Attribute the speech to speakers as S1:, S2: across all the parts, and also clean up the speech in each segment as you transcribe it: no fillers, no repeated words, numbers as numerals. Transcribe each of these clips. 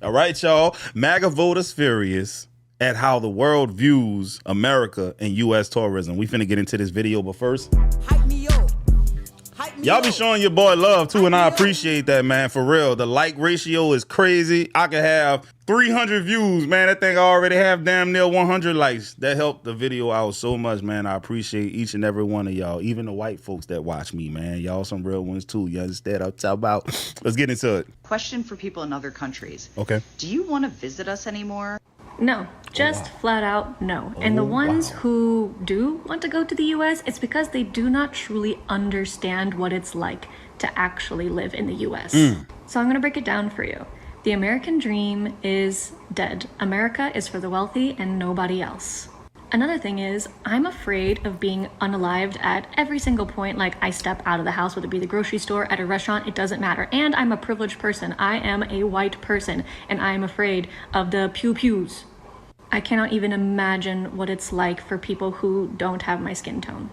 S1: All right, y'all. MAGA voters furious at how the world views America and U.S. tourism. We finna get into this video, but first,
S2: Hype me up.
S1: y'all be showing your boy love too, and I appreciate that, man. For real, the like ratio is crazy. I could have 300 views, man. That thing I already have damn near 100 likes. That helped the video out so much, man. I appreciate each and every one of y'all, even the white folks that watch me, man. Y'all some real ones too. You understand? I'm talking about. Let's get into it.
S3: Question for people in other countries.
S1: Okay.
S3: Do you want to visit us anymore?
S4: No, just flat out no. And the ones who do want to go to the US, it's because they do not truly understand what it's like to actually live in the US. So I'm gonna break it down for you. The American dream is dead. America is for the wealthy and nobody else. Another thing is, I'm afraid of being unalived at every single point. Like, I step out of the house, whether it be the grocery store, at a restaurant, it doesn't matter. And I'm a privileged person. I am a white person, and I am afraid of the pew-pews. I cannot even imagine what it's like for people who don't have my skin tone.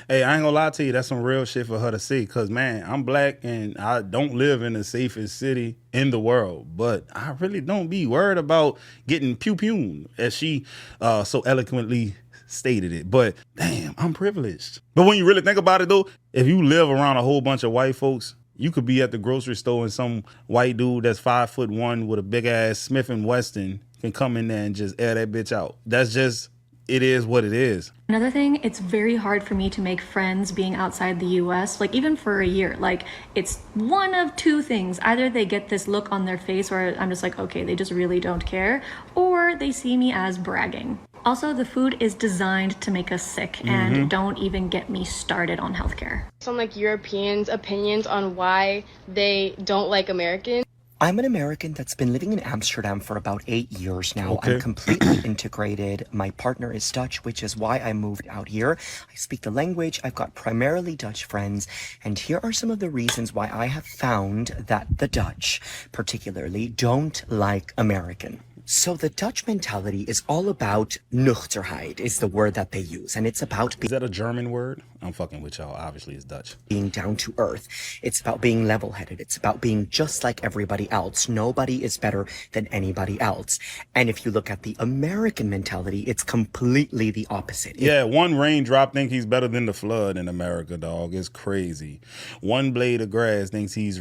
S1: Hey, I ain't gonna lie to you. That's some real shit for her to see. Cause man, I'm black and I don't live in the safest city in the world, but I really don't be worried about getting pew-pew, as she so eloquently stated it. But damn, I'm privileged. But when you really think about it though, if you live around a whole bunch of white folks, you could be at the grocery store and some white dude that's 5'1" with a big ass Smith & Wesson can come in there and just air that bitch out. That's just, it is what it is.
S4: Another thing, it's very hard for me to make friends being outside the US, like even for a year. Like, it's one of two things. Either they get this look on their face where I'm just like, okay, they just really don't care, or they see me as bragging. Also, the food is designed to make us sick, and don't even get me started on healthcare.
S5: Some like Europeans' opinions on why they don't like Americans.
S6: I'm an American that's been living in Amsterdam for about 8 years now.
S1: Okay.
S6: I'm completely integrated. My partner is Dutch, which is why I moved out here. I speak the language. I've got primarily Dutch friends. And here are some of the reasons why I have found that the Dutch, particularly, don't like American. So the Dutch mentality is all about nuchterheid, is the word that they use. And it's about
S1: Is that a German word? I'm fucking with y'all. Obviously it's Dutch.
S6: being down to earth. It's about being level-headed. It's about being just like everybody else. Nobody is better than anybody else. And if you look at the American mentality, it's completely the opposite.
S1: Yeah, one raindrop think he's better than the flood in America, dog. It's crazy. One blade of grass thinks he's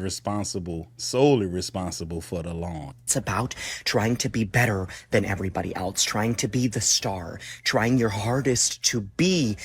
S1: solely responsible for the lawn.
S6: It's about trying to be better than everybody else, trying to be the star, trying your hardest to be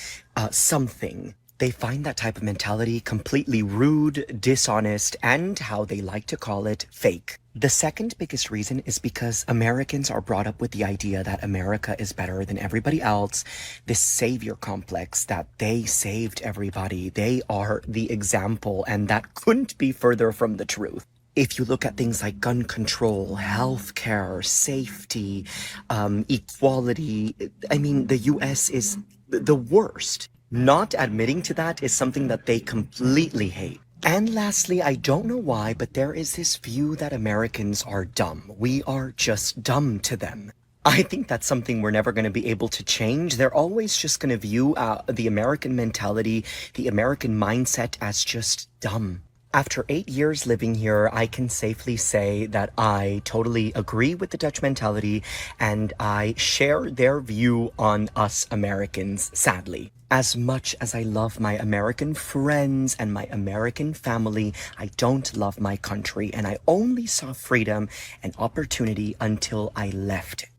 S6: something. They find that type of mentality completely rude, dishonest, and how they like to call it, fake. The second biggest reason is because Americans are brought up with the idea that America is better than everybody else, this savior complex that they saved everybody. They are the example, and that couldn't be further from the truth. If you look at things like gun control, healthcare, safety, equality, I mean, the US is the worst. Not admitting to that is something that they completely hate. And lastly, I don't know why, but there is this view that Americans are dumb. We are just dumb to them. I think that's something we're never going to be able to change. They're always just going to view the American mentality, the American mindset as just dumb. After 8 years living here, I can safely say that I totally agree with the Dutch mentality, and I share their view on us Americans, sadly. As much as I love my American friends and my American family, I don't love my country, and I only saw freedom and opportunity until I left it.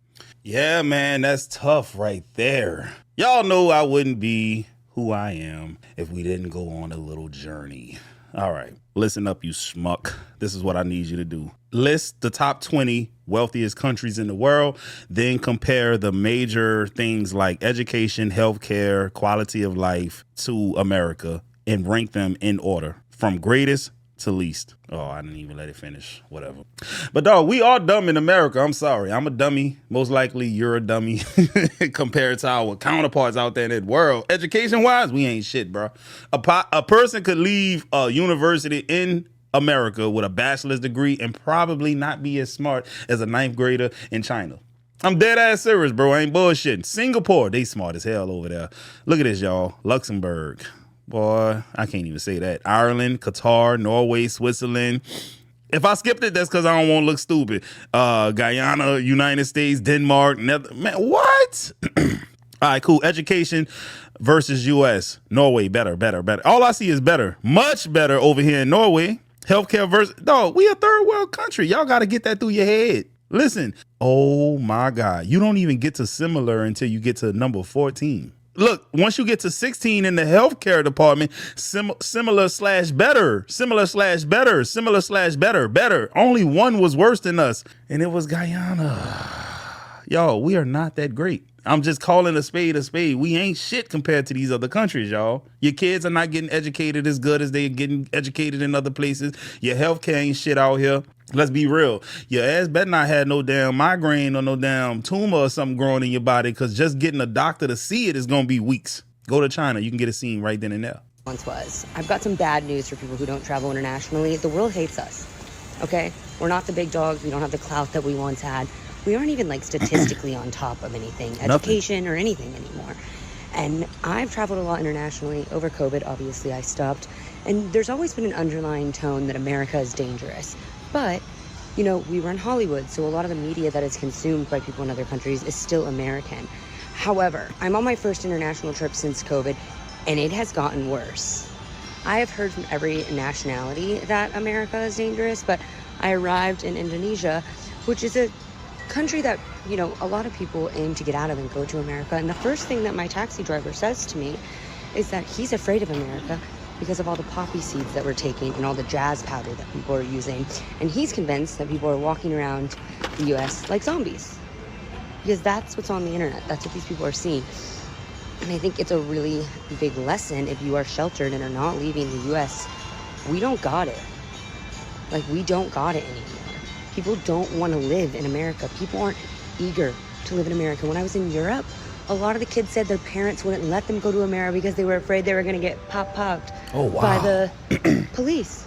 S1: Yeah, man, that's tough right there. Y'all know I wouldn't be who I am if we didn't go on a little journey. All right, listen up, you schmuck. This is what I need you to do. List the top 20 wealthiest countries in the world, then compare the major things like education, healthcare, quality of life to America, and rank them in order from greatest to least. Oh, I didn't even let it finish. Whatever. But dog, we are dumb in America. I'm sorry. I'm a dummy. Most likely you're a dummy compared to our counterparts out there in the world. Education wise, we ain't shit, bro. A person could leave a university in America with a bachelor's degree and probably not be as smart as a ninth grader in China. I'm dead ass serious, bro. I ain't bullshitting. Singapore, they smart as hell over there. Look at this, y'all. Luxembourg. Boy, I can't even say that. Ireland, Qatar, Norway, Switzerland, If I skipped it, that's because I don't want to look stupid. Guyana, United States, Denmark, man, what? All right, cool. Education versus U.S. Norway, better. All I see is better. Much better over here in Norway. Healthcare versus, dog, we a third world country. Y'all got to get that through your head. Listen, oh my God. You don't even get to similar until you get to number 14. Look, once you get to 16 in the healthcare department, similar/better. Only one was worse than us, and it was Guyana. Y'all, we are not that great. I'm just calling a spade a spade. We ain't shit compared to these other countries, y'all. Your kids are not getting educated as good as they're getting educated in other places. Your healthcare ain't shit out here. Let's be real. Your ass better not have no damn migraine or no damn tumor or something growing in your body, because just getting a doctor to see it is going to be weeks. Go to China. You can get it seen right then and there.
S2: Once was. I've got some bad news for people who don't travel internationally. The world hates us. Okay? We're not the big dogs. We don't have the clout that we once had. We aren't even like statistically on top of anything, education or anything anymore. And I've traveled a lot internationally. Over COVID, obviously, I stopped. And there's always been an underlying tone that America is dangerous. But, you know, we run Hollywood, so a lot of the media that is consumed by people in other countries is still American. However, I'm on my first international trip since COVID, and it has gotten worse. I have heard from every nationality that America is dangerous, but I arrived in Indonesia, which is a country that, you know, a lot of people aim to get out of and go to America. And the first thing that my taxi driver says to me is that he's afraid of America because of all the poppy seeds that we're taking and all the jazz powder that people are using. And he's convinced that people are walking around the US like zombies, because that's what's on the internet. That's what these people are seeing. And I think it's a really big lesson if you are sheltered and are not leaving the US. We don't got it. Like, we don't got it anymore. People don't want to live in America. People aren't eager to live in America. When I was in Europe, a lot of the kids said their parents wouldn't let them go to America because they were afraid they were going to get popped by the police.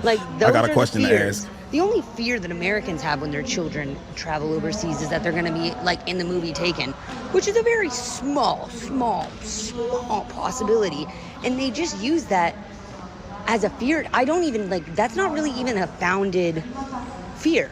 S2: Like, those
S1: I got a
S2: are
S1: question
S2: the
S1: to
S2: fears.
S1: ask.
S2: The only fear that Americans have when their children travel overseas is that they're going to be like in the movie Taken, which is a very small possibility. And they just use that as a fear. I don't even like, that's not really even a founded fear.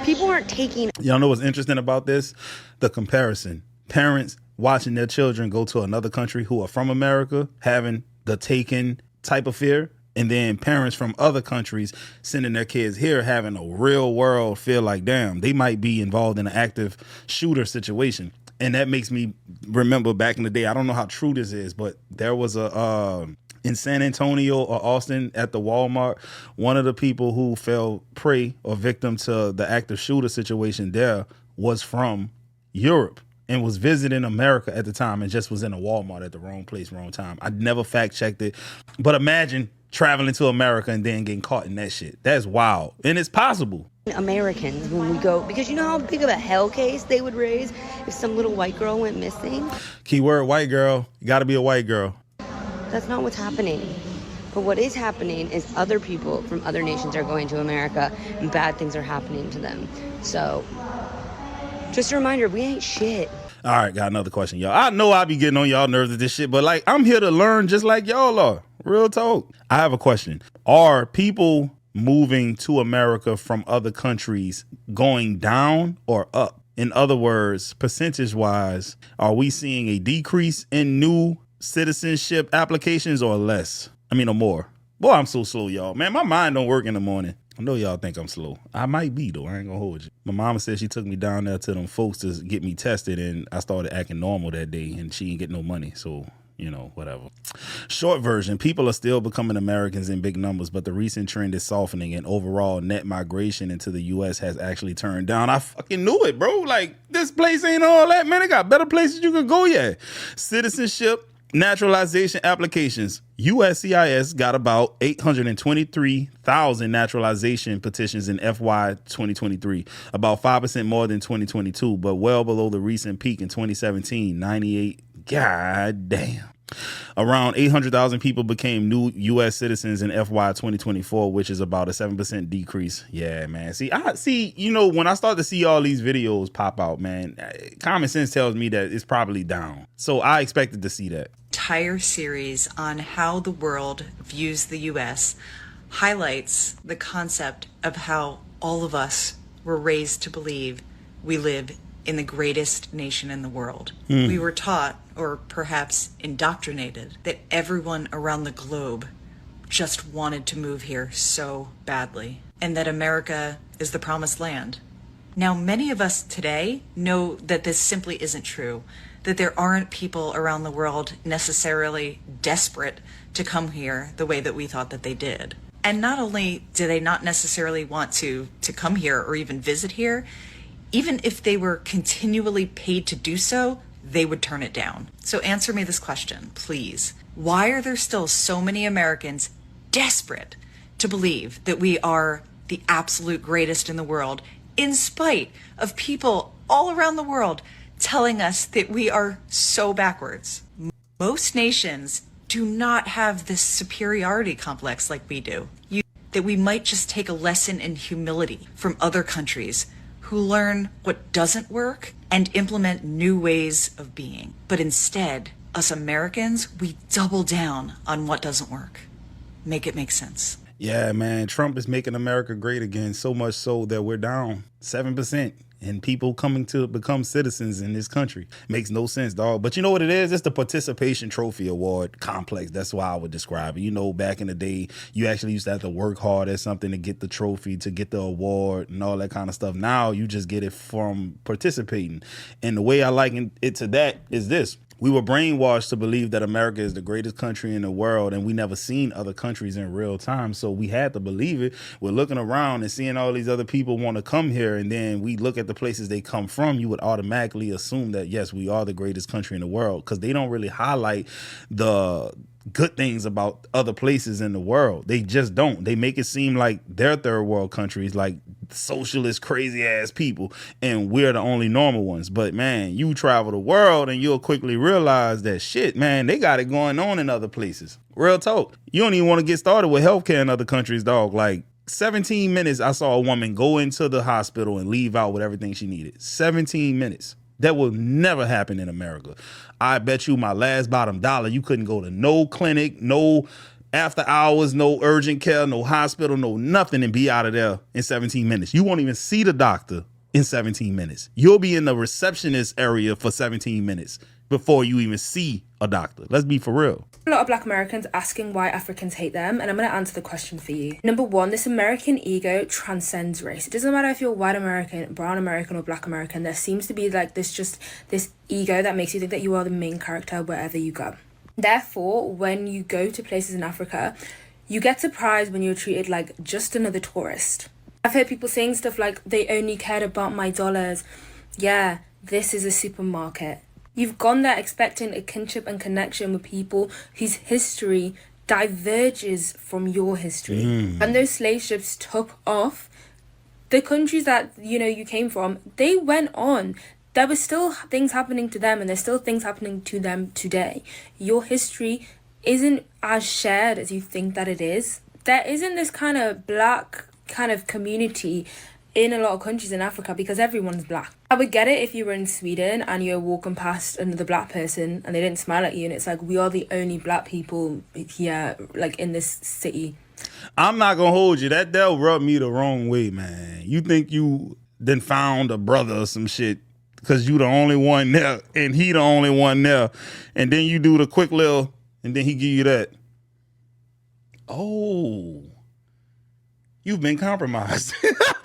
S2: People aren't taking.
S1: Y'all know what's interesting about this? The comparison. Parents watching their children go to another country who are from America, having the Taken type of fear, and then parents from other countries sending their kids here having a real world feel like, damn, they might be involved in an active shooter situation. And that makes me remember back in the day, I don't know how true this is, but there was a in San Antonio or Austin at the Walmart, one of the people who fell prey or victim to the active shooter situation there was from Europe and was visiting America at the time and just was in a Walmart at the wrong place, wrong time. I never fact checked it, but imagine traveling to America and then getting caught in that shit. That's wild. And it's possible.
S2: Americans, when we go, because you know how big of a hell case they would raise if some little white girl went missing?
S1: Keyword white girl. You got to be a white girl.
S2: That's not what's happening. But what is happening is other people from other nations are going to America and bad things are happening to them. So, just a reminder, we ain't shit.
S1: All right, got another question, y'all. I know I be getting on y'all nerves with this shit, but like, I'm here to learn just like y'all are. Real talk. I have a question. Are people moving to America from other countries going down or up? In other words, percentage-wise, are we seeing a decrease in new citizenship applications or less? I mean, or more? Boy, I'm so slow, y'all. Man, my mind don't work in the morning. I know y'all think I'm slow. I might be, though. I ain't gonna hold you. My mama said she took me down there to them folks to get me tested, and I started acting normal that day, and she didn't get no money. So, you know, whatever. Short version, people are still becoming Americans in big numbers, but the recent trend is softening, and overall net migration into the U.S. has actually turned down. I fucking knew it, bro. Like, this place ain't all that, man. They got better places you could go yet. Citizenship naturalization applications. USCIS got about 823,000 naturalization petitions in FY 2023, about 5% more than 2022, but well below the recent peak in 2017, 98. God damn. Around 800,000 people became new U.S. citizens in FY 2024, which is about a 7% decrease. Yeah, man. See, you know, when I start to see all these videos pop out, man, common sense tells me that it's probably down. So I expected to see that.
S7: Entire series on how the world views the U.S., highlights the concept of how all of us were raised to believe we live in the greatest nation in the world. We were taught, or perhaps indoctrinated, that everyone around the globe just wanted to move here so badly, and that America is the promised land. Now, many of us today know that this simply isn't true, that there aren't people around the world necessarily desperate to come here the way that we thought that they did. And not only do they not necessarily want to come here or even visit here, even if they were continually paid to do so, they would turn it down. So answer me this question, please. Why are there still so many Americans desperate to believe that we are the absolute greatest in the world, in spite of people all around the world telling us that we are so backwards? Most nations do not have this superiority complex like we do. That we might just take a lesson in humility from other countries who learn what doesn't work and implement new ways of being. But instead, us Americans, we double down on what doesn't work. Make it make sense.
S1: Yeah, man, Trump is making America great again, so much so that we're down 7% in people coming to become citizens in this country. Makes no sense, dog. But you know what it is? It's the participation trophy award complex. That's why I would describe it. You know, back in the day, you actually used to have to work hard at something to get the trophy, to get the award and all that kind of stuff. Now you just get it from participating. And the way I liken it to that is this. We were brainwashed to believe that America is the greatest country in the world, and we never seen other countries in real time. So we had to believe it. We're looking around and seeing all these other people want to come here, and then we look at the places they come from. You would automatically assume that, yes, we are the greatest country in the world, because they don't really highlight the good things about other places in the world. They just don't. They make it seem like they're third world countries, like socialist, crazy ass people, and we're the only normal ones. But man, you travel the world and you'll quickly realize that shit, man, they got it going on in other places. Real talk. You don't even want to get started with healthcare in other countries, dog. Like 17 minutes, I saw a woman go into the hospital and leave out with everything she needed. 17 minutes. That will never happen in America. I bet you my last bottom dollar, you couldn't go to no clinic, no after hours, no urgent care, no hospital, no nothing, and be out of there in 17 minutes. You won't even see the doctor in 17 minutes. You'll be in the receptionist area for 17 minutes before you even see a doctor. Let's be for real.
S8: A lot of Black Americans asking why Africans hate them, and I'm going to answer the question for you. Number one, this American ego transcends race. It doesn't matter if you're white American, brown American, or Black American. There seems to be like this ego that makes you think that you are the main character wherever you go. Therefore, when you go to places in Africa, you get surprised when you're treated like just another tourist. I've heard people saying stuff like, they only cared about my dollars. Yeah, this is a supermarket. You've gone there expecting a kinship and connection with people whose history diverges from your history. And those slave ships took off. The countries that, you came from, they went on. There were still things happening to them, and there's still things happening to them today. Your history isn't as shared as you think that it is. There isn't this kind of Black kind of community in a lot of countries in Africa because everyone's Black. I would get it if you were in Sweden and you're walking past another Black person and they didn't smile at you, and it's like, we are the only Black people here, like in this city.
S1: I'm not gonna hold you. That'll rub me the wrong way, man. You think you then found a brother or some shit because you the only one there and he the only one there, and then you do the quick little and then he give you that. Oh, you've been compromised.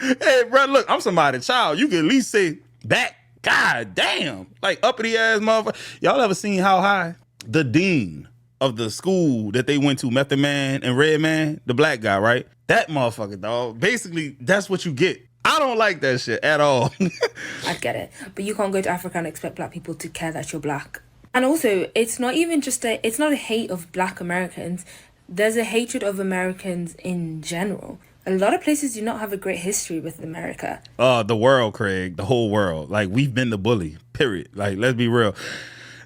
S1: Hey, bro, look, I'm somebody's child. You can at least say that. God damn. Like uppity ass motherfucker. Y'all ever seen how high the dean of the school that they went to, Method Man and Red Man, the Black guy, right? That motherfucker, dog. Basically, that's what you get. I don't like that shit at all.
S8: I get it. But you can't go to Africa and expect Black people to care that you're Black. And also, it's not even just it's not a hate of Black Americans. There's a hatred of Americans in general. A lot of places do not have a great history with America.
S1: The world, Craig. The whole world. Like, we've been the bully, period. Like, let's be real.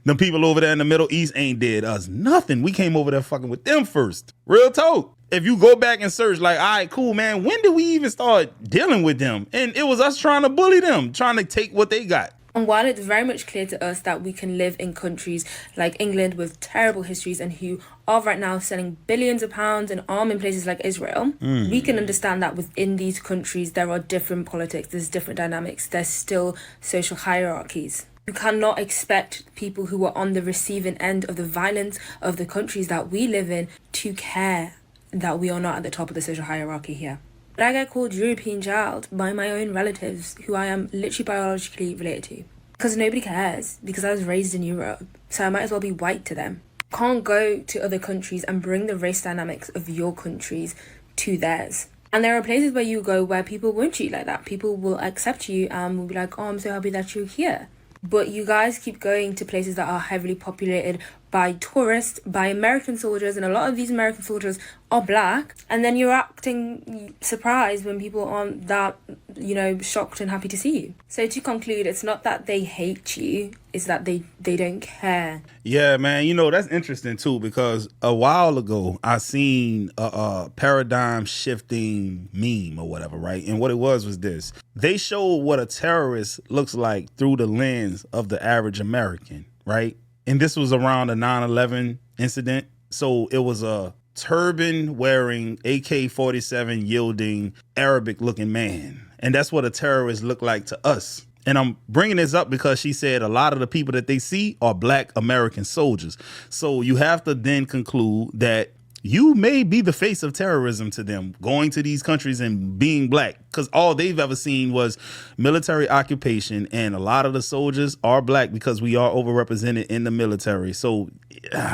S1: Them people over there in the Middle East ain't did us nothing. We came over there fucking with them first. Real talk. If you go back and search, like, all right, cool, man, when did we even start dealing with them? And it was us trying to bully them, trying to take what they got.
S8: And while it's very much clear to us that we can live in countries like England with terrible histories and who are right now selling billions of pounds and arming places like Israel, we can understand that within these countries there are different politics, there's different dynamics, there's still social hierarchies. You cannot expect people who are on the receiving end of the violence of the countries that we live in to care that we are not at the top of the social hierarchy here. But I get called European child by my own relatives who I am literally biologically related to. Because nobody cares, because I was raised in Europe, so I might as well be white to them. Can't go to other countries and bring the race dynamics of your countries to theirs. And there are places where you go where people won't treat you like that. People will accept you and will be like, oh, I'm so happy that you're here. But you guys keep going to places that are heavily populated by tourists, by American soldiers, and a lot of these American soldiers are black, and then you're acting surprised when people aren't that, shocked and happy to see you. So to conclude, it's not that they hate you, it's that they don't care.
S1: Yeah, man, that's interesting too, because a while ago I seen a paradigm shifting meme or whatever, right? And what it was this. They showed what a terrorist looks like through the lens of the average American, right? And this was around the 9/11 incident. So it was a turban wearing AK-47 yielding Arabic looking man. And that's what a terrorist looked like to us. And I'm bringing this up because she said a lot of the people that they see are black American soldiers. So you have to then conclude that you may be the face of terrorism to them, going to these countries and being black, because all they've ever seen was military occupation. And a lot of the soldiers are black because we are overrepresented in the military. So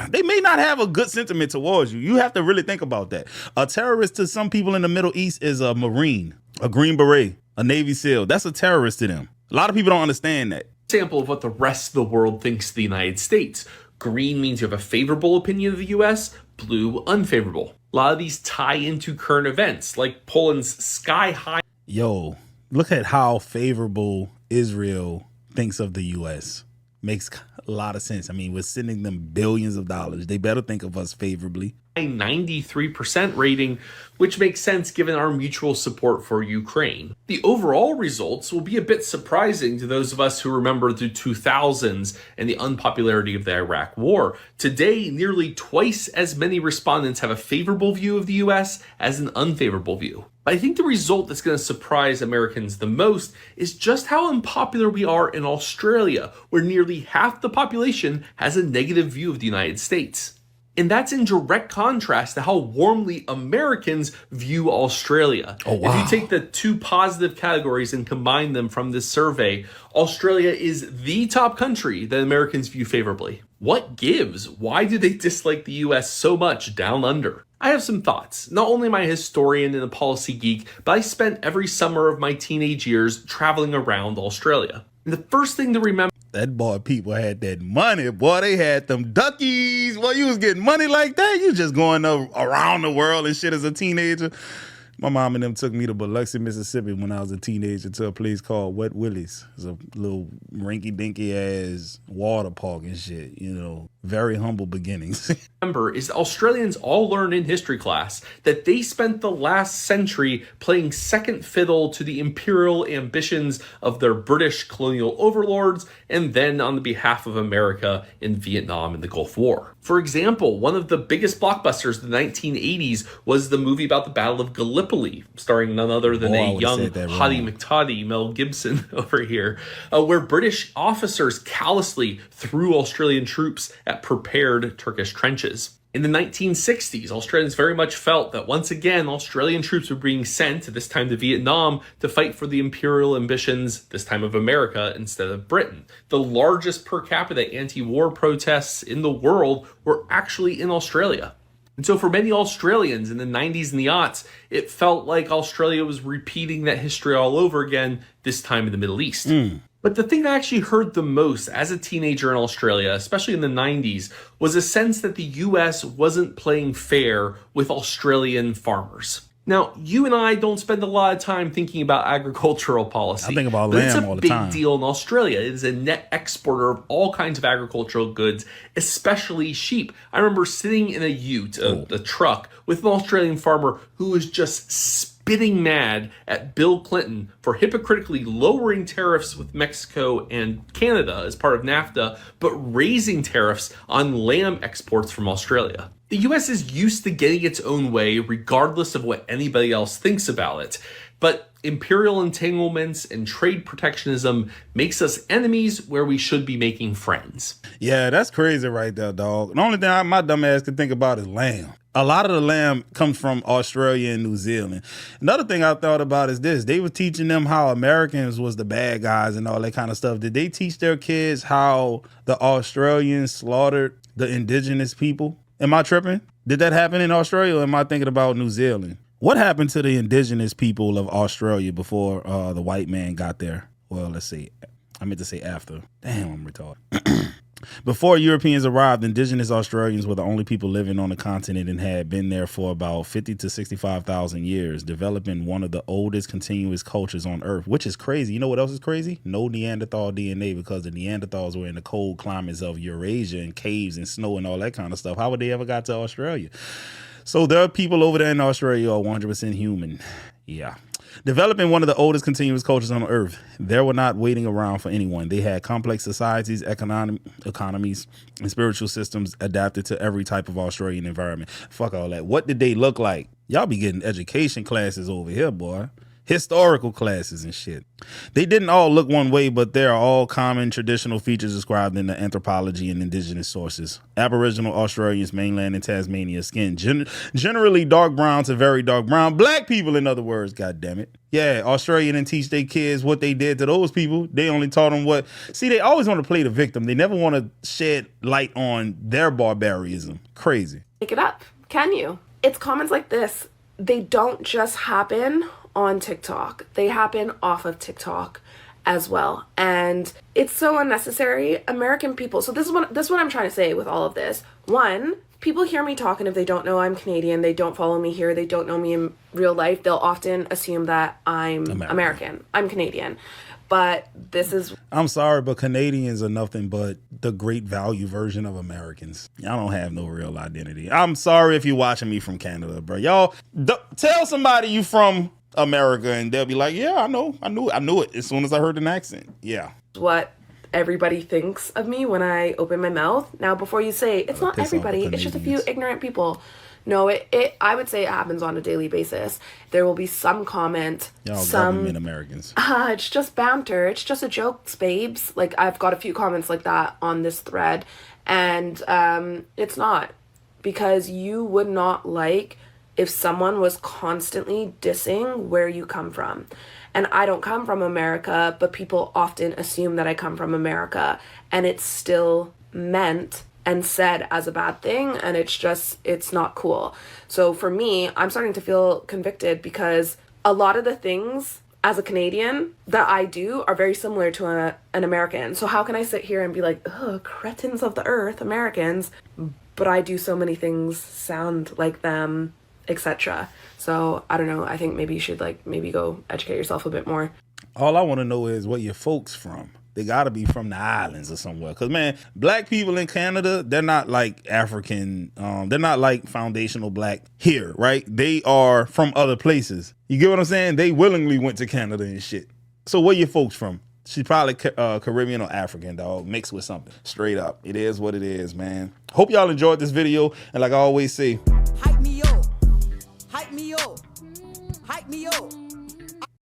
S1: they may not have a good sentiment towards you. You have to really think about that. A terrorist to some people in the Middle East is a Marine, a Green Beret, a Navy SEAL. That's a terrorist to them. A lot of people don't understand that.
S9: Example of what the rest of the world thinks of the United States. Green means you have a favorable opinion of the U.S., blue, unfavorable. A lot of these tie into current events, like Poland's sky-high.
S1: Yo, look at how favorable Israel thinks of the U.S. Makes a lot of sense. I mean, we're sending them billions of dollars. They better think of us favorably.
S9: 93% rating, which makes sense given our mutual support for Ukraine. The overall results will be a bit surprising to those of us who remember the 2000s and the unpopularity of the Iraq War. Today, nearly twice as many respondents have a favorable view of the US as an unfavorable view. But I think the result that's going to surprise Americans the most is just how unpopular we are in Australia, where nearly half the population has a negative view of the United States. And that's in direct contrast to how warmly Americans view Australia.
S1: Oh, wow.
S9: If you take the two positive categories and combine them from this survey, Australia is the top country that Americans view favorably. What gives? Why do they dislike the US so much down under? I have some thoughts. Not only am I a historian and a policy geek, but I spent every summer of my teenage years traveling around Australia. And the first thing to remember,
S1: that boy, people had that money. Boy, they had them duckies. Boy, you was getting money like that. You just going around the world and shit as a teenager. My mom and them took me to Biloxi, Mississippi when I was a teenager to a place called Wet Willie's. It's a little rinky-dinky ass water park and shit, very humble beginnings.
S9: Remember is Australians all learn in history class that they spent the last century playing second fiddle to the imperial ambitions of their British colonial overlords and then on the behalf of America in Vietnam and the Gulf War. For example, one of the biggest blockbusters of the 1980s was the movie about the Battle of Gallipoli, starring none other than a young Hottie McToddy, Mel Gibson over here, where British officers callously threw Australian troops at prepared Turkish trenches. In the 1960s, Australians very much felt that once again, Australian troops were being sent, this time to Vietnam, to fight for the imperial ambitions, this time of America instead of Britain. The largest per capita anti-war protests in the world were actually in Australia. And so for many Australians in the 90s and the aughts, it felt like Australia was repeating that history all over again, this time in the Middle East. But the thing I actually heard the most as a teenager in Australia, especially in the 90s, was a sense that the US wasn't playing fair with Australian farmers. Now, you and I don't spend a lot of time thinking about agricultural policy.
S1: I think about lamb all the time.
S9: It's a big deal in Australia. It is a net exporter of all kinds of agricultural goods, especially sheep. I remember sitting in a ute, a truck, with an Australian farmer who was just spitting mad at Bill Clinton for hypocritically lowering tariffs with Mexico and Canada as part of NAFTA, but raising tariffs on lamb exports from Australia. The US is used to getting its own way regardless of what anybody else thinks about it. But imperial entanglements and trade protectionism makes us enemies where we should be making friends.
S1: Yeah, that's crazy right there, dog. The only thing my dumb ass can think about is lamb. A lot of the lamb comes from Australia and New Zealand. Another thing I thought about is this. They were teaching them how Americans was the bad guys and all that kind of stuff. Did they teach their kids how the Australians slaughtered the indigenous people? Am I tripping? Did that happen in Australia, or am I thinking about New Zealand? What happened to the indigenous people of Australia before the white man got there? Well, let's see. I meant to say after. Damn, I'm retarded. Before Europeans arrived, indigenous Australians were the only people living on the continent and had been there for about 50 to 65,000 years, developing one of the oldest continuous cultures on Earth, which is crazy. You know what else is crazy? No Neanderthal DNA, because the Neanderthals were in the cold climates of Eurasia and caves and snow and all that kind of stuff. How would they ever got to Australia? So there are people over there in Australia who are 100% human. Yeah. Developing one of the oldest continuous cultures on Earth, they were not waiting around for anyone. They had complex societies, economies, and spiritual systems adapted to every type of Australian environment. Fuck all that. What did they look like? Y'all be getting education classes over here, boy. Historical classes and shit. They didn't all look one way, but there are all common traditional features described in the anthropology and indigenous sources. Aboriginal Australians, mainland and Tasmania, skin generally dark brown to very dark brown. Black people, in other words, god damn it. Yeah, Australia didn't teach their kids what they did to those people. They only taught them what... See, they always want to play the victim. They never want to shed light on their barbarism. Crazy.
S10: Pick it up. Can you? It's comments like this. They don't just happen on TikTok. They happen off of TikTok as well. And it's so unnecessary. American people. So this is what I'm trying to say with all of this. One, people hear me talk, and if they don't know I'm Canadian, they don't follow me here, they don't know me in real life, they'll often assume that I'm American. I'm Canadian. But this is...
S1: I'm sorry, but Canadians are nothing but the great value version of Americans. Y'all don't have no real identity. I'm sorry if you're watching me from Canada, bro. Y'all tell somebody you from America and they'll be like, yeah, I knew it as soon as I heard an accent. Yeah.
S10: What everybody thinks of me when I open my mouth. Now, before you say, it's not everybody, it's just a few ignorant people. No, I would say it happens on a daily basis. There will be some comment,
S1: y'all government Americans.
S10: It's just banter. It's just a joke, babes. Like, I've got a few comments like that on this thread. And it's not. Because you would not like if someone was constantly dissing where you come from. And I don't come from America, but people often assume that I come from America. And it's still meant and said as a bad thing, and it's not cool. So for me, I'm starting to feel convicted because a lot of the things as a Canadian that I do are very similar to an American. So how can I sit here and be like, ugh, cretins of the earth, Americans, but I do so many things sound like them, etc. So I don't know, I think maybe you should maybe go educate yourself a bit more.
S1: All I want to know is where your folks from. They got to be from the islands or somewhere. Because, man, black people in Canada, they're not like African. They're not like foundational black here, right? They are from other places. You get what I'm saying? They willingly went to Canada and shit. So where your folks from? She's probably Caribbean or African, dog, mixed with something. Straight up. It is what it is, man. Hope y'all enjoyed this video. And like I always say,
S11: hype me up. Hype me up. Hype me up.